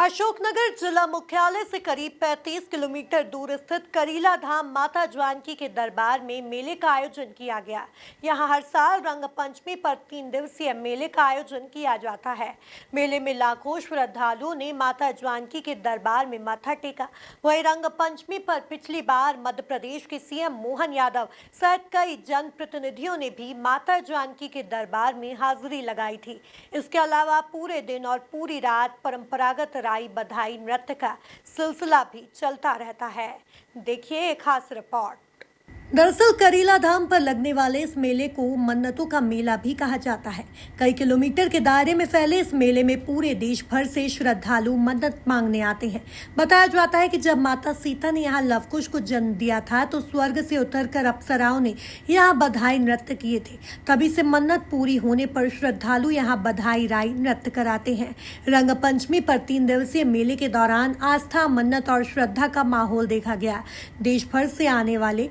अशोकनगर जिला मुख्यालय से करीब 35 किलोमीटर दूर स्थित करीला धाम माता जानकी के दरबार में मेले का आयोजन किया गया। यहां हर साल रंग पंचमी पर 3 दिवसीय मेले का आयोजन किया जाता है। मेले में लाखों श्रद्धालुओं ने माता जानकी के दरबार में माथा टेका। वहीं रंग पंचमी पर पिछली बार मध्य प्रदेश के सीएम मोहन यादव सहित कई जनप्रतिनिधियों ने भी माता जानकी के दरबार में हाजिरी लगाई थी। इसके अलावा पूरे दिन और पूरी रात परंपरागत राई बधाई नृत्य का सिलसिला भी चलता रहता है। देखिए एक खास रिपोर्ट। दरअसल करीला धाम पर लगने वाले इस मेले को मन्नतों का मेला भी कहा जाता है। कई किलोमीटर के दायरे में फैले इस मेले में पूरे देश भर से श्रद्धालु मन्नत मांगने आते हैं। बताया जाता है कि जब माता सीता ने यहाँ लवकुश को जन्म दिया था तो स्वर्ग से उतरकर अप्सराओं ने यहाँ बधाई नृत्य किए थे। तभी से मन्नत पूरी होने पर श्रद्धालु यहाँ बधाई राई नृत्य कराते हैं। रंग पंचमी पर 3 दिवसीय मेले के दौरान आस्था, मन्नत और श्रद्धा का माहौल देखा गया। देश भर से आने वाले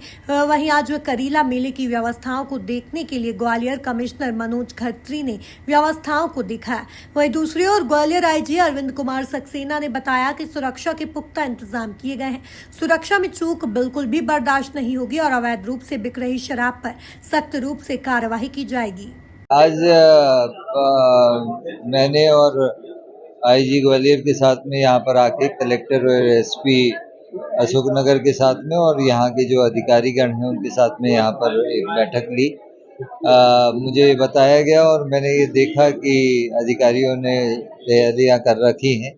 वहीं आज करीला मेले की व्यवस्थाओं को देखने के लिए ग्वालियर कमिश्नर मनोज खत्री ने व्यवस्थाओं को दिखाया। वहीं दूसरी ओर ग्वालियर आईजी अरविंद कुमार सक्सेना ने बताया कि सुरक्षा के पुख्ता इंतजाम किए गए हैं। सुरक्षा में चूक बिल्कुल भी बर्दाश्त नहीं होगी और अवैध रूप से बिक रही शराब पर सख्त रूप से कार्रवाई की जाएगी। आज मैंने और आईजी ग्वालियर के साथ में यहाँ पर आके कलेक्टर और एसपी अशोकनगर के साथ में और यहाँ के जो अधिकारीगण हैं उनके साथ में यहाँ पर एक बैठक ली। मुझे बताया गया और मैंने ये देखा कि अधिकारियों ने तैयारियां कर रखी हैं।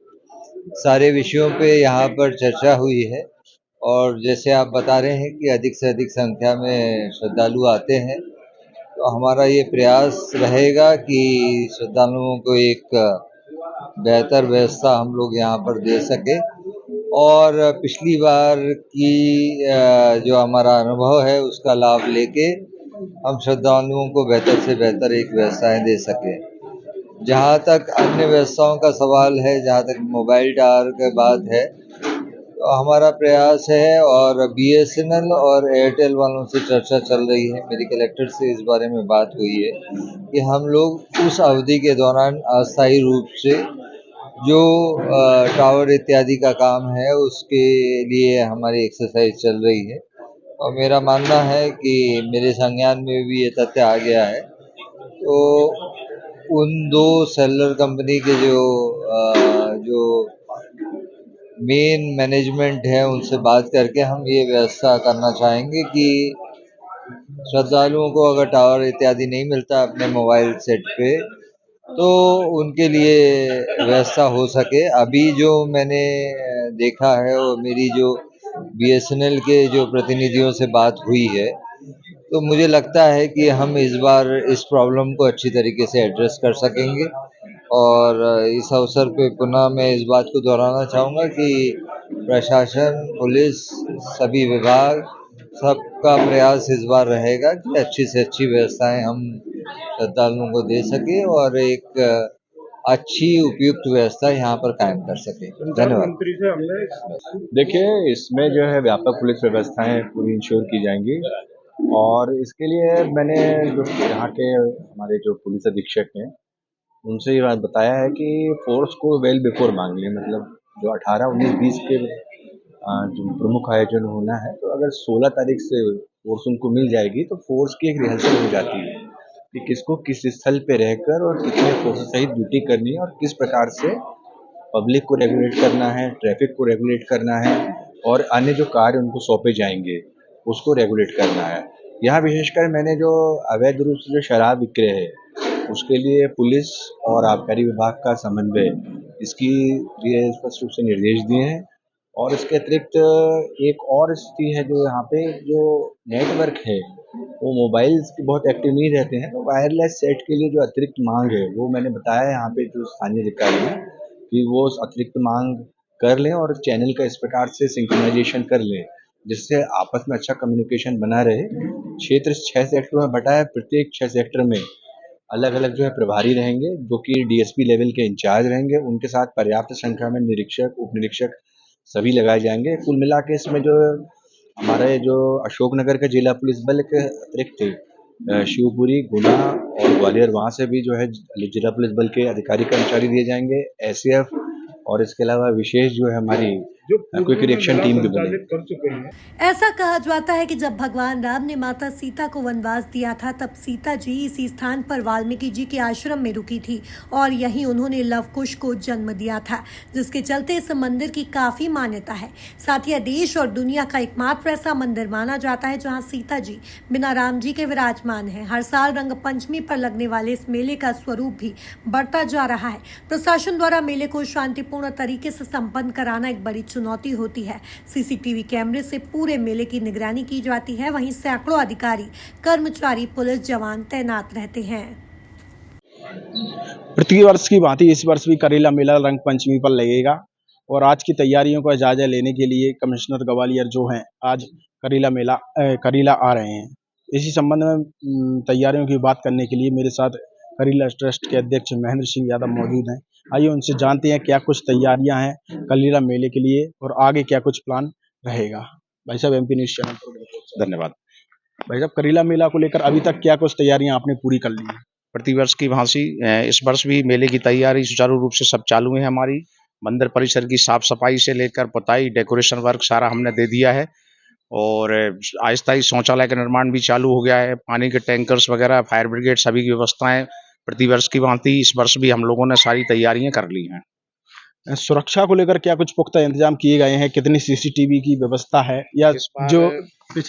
सारे विषयों पे यहाँ पर चर्चा हुई है और जैसे आप बता रहे हैं कि अधिक से अधिक संख्या में श्रद्धालु आते हैं, तो हमारा ये प्रयास रहेगा कि श्रद्धालुओं को एक बेहतर व्यवस्था हम लोग यहाँ पर दे सके। और पिछली बार की जो हमारा अनुभव है उसका लाभ लेके हम श्रद्धालुओं को बेहतर से बेहतर एक व्यवस्थाएं दे सके। जहाँ तक अन्य व्यवस्थाओं का सवाल है, जहाँ तक मोबाइल टावर की बात है, तो हमारा प्रयास है और बीएसएनएल और एयरटेल वालों से चर्चा चल रही है। मेरी कलेक्टर से इस बारे में बात हुई है कि हम लोग उस अवधि के दौरान अस्थायी रूप से जो टावर इत्यादि का काम है उसके लिए हमारी एक्सरसाइज चल रही है। और मेरा मानना है कि मेरे संज्ञान में भी ये तथ्य आ गया है, तो उन 2 सेलुलर कंपनी के जो मेन मैनेजमेंट है उनसे बात करके हम ये व्यवस्था करना चाहेंगे कि श्रद्धालुओं को अगर टावर इत्यादि नहीं मिलता अपने मोबाइल सेट पे, तो उनके लिए व्यवस्था हो सके। अभी जो मैंने देखा है और मेरी जो बीएसएनएल के जो प्रतिनिधियों से बात हुई है, तो मुझे लगता है कि हम इस बार इस प्रॉब्लम को अच्छी तरीके से एड्रेस कर सकेंगे। और इस अवसर पे पुनः मैं इस बात को दोहराना चाहूँगा कि प्रशासन, पुलिस, सभी विभाग, सबका प्रयास इस बार रहेगा कि अच्छी से अच्छी व्यवस्थाएं हम श्रद्धालुओं को दे सके और एक अच्छी उपयुक्त व्यवस्था यहाँ पर कायम कर सके। धन्यवाद। देखिए, इसमें जो है व्यापक पुलिस व्यवस्थाएं पूरी इंश्योर की जाएंगी और इसके लिए मैंने जो यहाँ के हमारे जो पुलिस अधीक्षक हैं उनसे ये बात बताया है कि फोर्स को वेल बिफोर मांग लें। मतलब जो 18, 19, 20 के जो प्रमुख आयोजन होना है, तो अगर 16 तारीख से फोर्स उनको मिल जाएगी तो फोर्स की एक रिहर्सल हो जाती है कि किसको किस स्थल पे रहकर और कितने फोर्स सहित ड्यूटी करनी है और किस प्रकार से पब्लिक को रेगुलेट करना है, ट्रैफिक को रेगुलेट करना है और अन्य जो कार्य उनको सौंपे जाएंगे उसको रेगुलेट करना है। यहाँ विशेषकर मैंने जो अवैध रूप से जो शराब विक्रय है उसके लिए पुलिस और आबकारी विभाग का समन्वय, इसकी लिए स्पष्ट रूप से निर्देश दिए हैं। और इसके अतिरिक्त एक और स्थिति है जो यहाँ पे जो नेटवर्क है वो मोबाइल्स की बहुत एक्टिव नहीं रहते हैं, तो वायरलेस सेट के लिए जो अतिरिक्त मांग है वो मैंने बताया यहाँ पे जो स्थानीय अधिकारी हैं कि वो अतिरिक्त मांग कर लें और चैनल का इस प्रकार से सिंक्रोनाइजेशन कर लें जिससे आपस में अच्छा कम्युनिकेशन बना रहे। क्षेत्र 6 सेक्टरों में बटा है, प्रत्येक 6 सेक्टर में अलग अलग जो है प्रभारी रहेंगे जो कि डीएसपी लेवल के इंचार्ज रहेंगे। उनके साथ पर्याप्त संख्या में निरीक्षक, उप निरीक्षक सभी लगाए जाएंगे। कुल मिला के इसमें जो हमारे जो अशोकनगर का जिला पुलिस बल के अतिरिक्त शिवपुरी, गुना और ग्वालियर वहाँ से भी जो है जिला पुलिस बल के अधिकारी कर्मचारी दिए जाएंगे। एसएएफ और इसके अलावा विशेष जो है हमारी क्विक रिएक्शन टीम भी बनी। ऐसा कहा जाता है कि जब भगवान राम ने माता सीता को वनवास दिया था तब सीता जी इसी स्थान पर वाल्मीकि जी के आश्रम में रुकी थी और यहीं उन्होंने लव कुश को जन्म दिया था, जिसके चलते इस मंदिर की काफी मान्यता है। साथ ही देश और दुनिया का एकमात्र ऐसा मंदिर माना जाता है जहां सीता जी बिना राम जी के विराजमान हैं। हर साल रंग पंचमी पर लगने वाले इस मेले का स्वरूप भी बढ़ता जा रहा है। प्रशासन द्वारा मेले को शांतिपूर्ण तरीके से संपन्न कराना एक बड़ी चुनौती होती है। सीसीटीवी कैमरे से पूरे मेले की निगरानी की जाती है। वहीं सैकड़ों अधिकारी, कर्मचारी, पुलिस जवान तैनात रहते हैं। प्रति वर्ष की भांति इस वर्ष भी करीला मेला रंग पंचमी पर लगेगा और आज की तैयारियों का जायजा लेने के लिए कमिश्नर ग्वालियर जो हैं आज करीला आ रहे हैं। इसी संबंध में तैयारियों की बात करने के लिए मेरे साथ करीला ट्रस्ट के अध्यक्ष महेंद्र सिंह यादव मौजूद हैं। आइए उनसे जानते हैं क्या कुछ तैयारियां हैं करीला मेले के लिए और आगे क्या कुछ प्लान रहेगा। भाई साहब, एमपी न्यूज़ चैनल पर धन्यवाद। भाई साहब, करीला मेला को लेकर अभी तक क्या कुछ तैयारियां आपने पूरी कर ली हैं? प्रतिवर्ष की भांति इस वर्ष भी मेले की तैयारी सुचारू रूप से सब चालू है। हमारी मंदिर परिसर की साफ सफाई से लेकर पुताई, डेकोरेशन वर्क सारा हमने दे दिया है और अस्थायी शौचालय का निर्माण भी चालू हो गया है। पानी के टैंकर्स वगैरह, फायर ब्रिगेड, सभी की व्यवस्थाएं प्रतिवर्ष की भांति इस वर्ष भी हम लोगों ने सारी तैयारियां कर ली हैं। सुरक्षा को लेकर क्या कुछ पुख्ता इंतजाम किए गए हैं? कितनी सीसीटीवी की व्यवस्था है या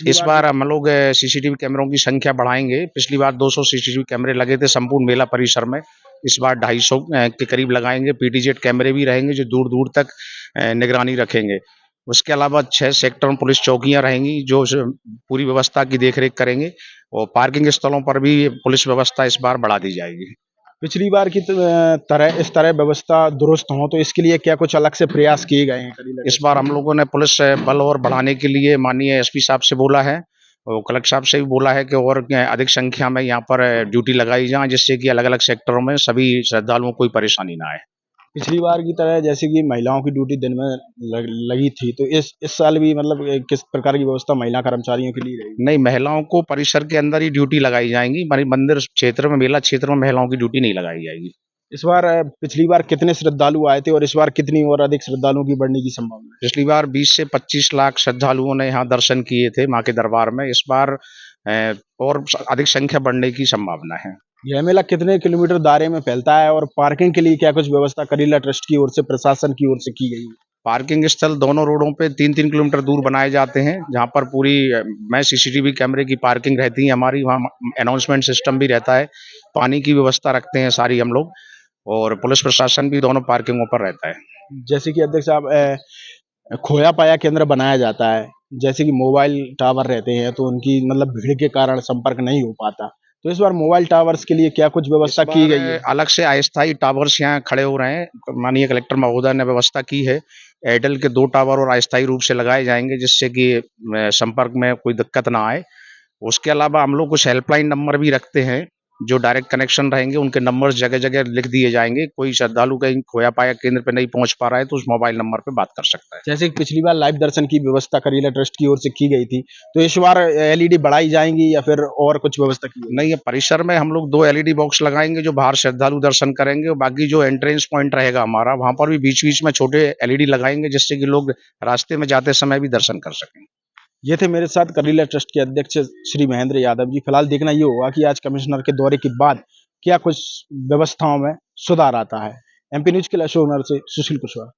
इस बार हम लोग सीसीटीवी कैमरों की संख्या बढ़ाएंगे। पिछली बार 200 सीसीटीवी कैमरे लगे थे संपूर्ण मेला परिसर में, इस बार 250 के करीब लगाएंगे। पीटीजेड कैमरे भी रहेंगे जो दूर दूर तक निगरानी रखेंगे। उसके अलावा 6 सेक्टर पुलिस चौकियां रहेंगी जो पूरी व्यवस्था की देखरेख करेंगे और पार्किंग स्थलों पर भी पुलिस व्यवस्था इस बार बढ़ा दी जाएगी। पिछली बार की तरह इस तरह व्यवस्था दुरुस्त हो तो इसके लिए क्या कुछ अलग से प्रयास किए गए हैं? इस बार हम लोगों ने पुलिस बल और बढ़ाने के लिए माननीय एसपी साहब से बोला है और कलेक्टर साहब से भी बोला है कि और अधिक संख्या में यहाँ पर ड्यूटी लगाई जाए, जिससे कि अलग अलग सेक्टरों में सभी श्रद्धालुओं को कोई परेशानी ना आए। पिछली बार की तरह जैसे कि महिलाओं की ड्यूटी दिन में लगी थी तो इस साल भी मतलब किस प्रकार की व्यवस्था महिला कर्मचारियों के लिए रहेगी? नहीं, महिलाओं को परिसर के अंदर ही ड्यूटी लगाई जाएंगी। मंदिर क्षेत्र में, मेला क्षेत्र में महिलाओं की ड्यूटी नहीं लगाई जाएगी। इस बार पिछली बार कितने श्रद्धालु आए थे और इस बार कितनी और अधिक श्रद्धालुओं की बढ़ने की संभावना है? पिछली बार 20 से 25 लाख श्रद्धालुओं ने यहाँ दर्शन किए थे माँ के दरबार में। इस बार और अधिक संख्या बढ़ने की संभावना है। यह मेला कितने किलोमीटर दायरे में फैलता है और पार्किंग के लिए क्या कुछ व्यवस्था करीला ट्रस्ट की ओर से, प्रशासन की ओर से की गई है? पार्किंग स्थल दोनों रोडों पे 3-3 किलोमीटर दूर बनाए जाते हैं, जहाँ पर पूरी में सीसीटीवी कैमरे की पार्किंग रहती है हमारी। वहाँ अनाउंसमेंट सिस्टम भी रहता है, पानी की व्यवस्था रखते हैं सारी हम लोग और पुलिस प्रशासन भी दोनों पार्किंगों पर रहता है। जैसे कि अध्यक्ष साहब, खोया पाया केंद्र बनाया जाता है, जैसे कि मोबाइल टावर रहते हैं तो उनकी मतलब भीड़ के कारण संपर्क नहीं हो पाता, तो इस बार मोबाइल टावर्स के लिए क्या कुछ व्यवस्था की गई है? अलग से अस्थायी टावर्स यहाँ खड़े हो रहे हैं। माननीय कलेक्टर महोदय ने व्यवस्था की है। एयरटेल के 2 टावर और अस्थायी रूप से लगाए जाएंगे, जिससे कि संपर्क में कोई दिक्कत ना आए। उसके अलावा हम लोग कुछ हेल्पलाइन नंबर भी रखते हैं जो डायरेक्ट कनेक्शन रहेंगे, उनके नंबर्स जगह जगह लिख दिए जाएंगे। कोई श्रद्धालु कहीं खोया पाया केंद्र पे नहीं पहुंच पा रहा है तो उस मोबाइल नंबर पे बात कर सकता है। जैसे कि पिछली बार लाइव दर्शन की व्यवस्था करीला ट्रस्ट की ओर से की गई थी, तो इस बार एलईडी बढ़ाई जाएंगी या फिर और कुछ व्यवस्था की गई? नहीं, ये परिसर में हम लोग 2 एलईडी बॉक्स लगाएंगे जो बाहर श्रद्धालु दर्शन करेंगे और बाकी जो एंट्रेंस पॉइंट रहेगा हमारा, वहां पर भी बीच बीच में छोटे एलईडी लगाएंगे, जिससे कि लोग रास्ते में जाते समय भी दर्शन कर सकें। ये थे मेरे साथ करीला ट्रस्ट के अध्यक्ष श्री महेंद्र यादव जी। फिलहाल देखना ये होगा कि आज कमिश्नर के दौरे के बाद क्या कुछ व्यवस्थाओं में सुधार आता है। एमपी न्यूज के लिए अशोक नगर से सुशील कुशवाहा।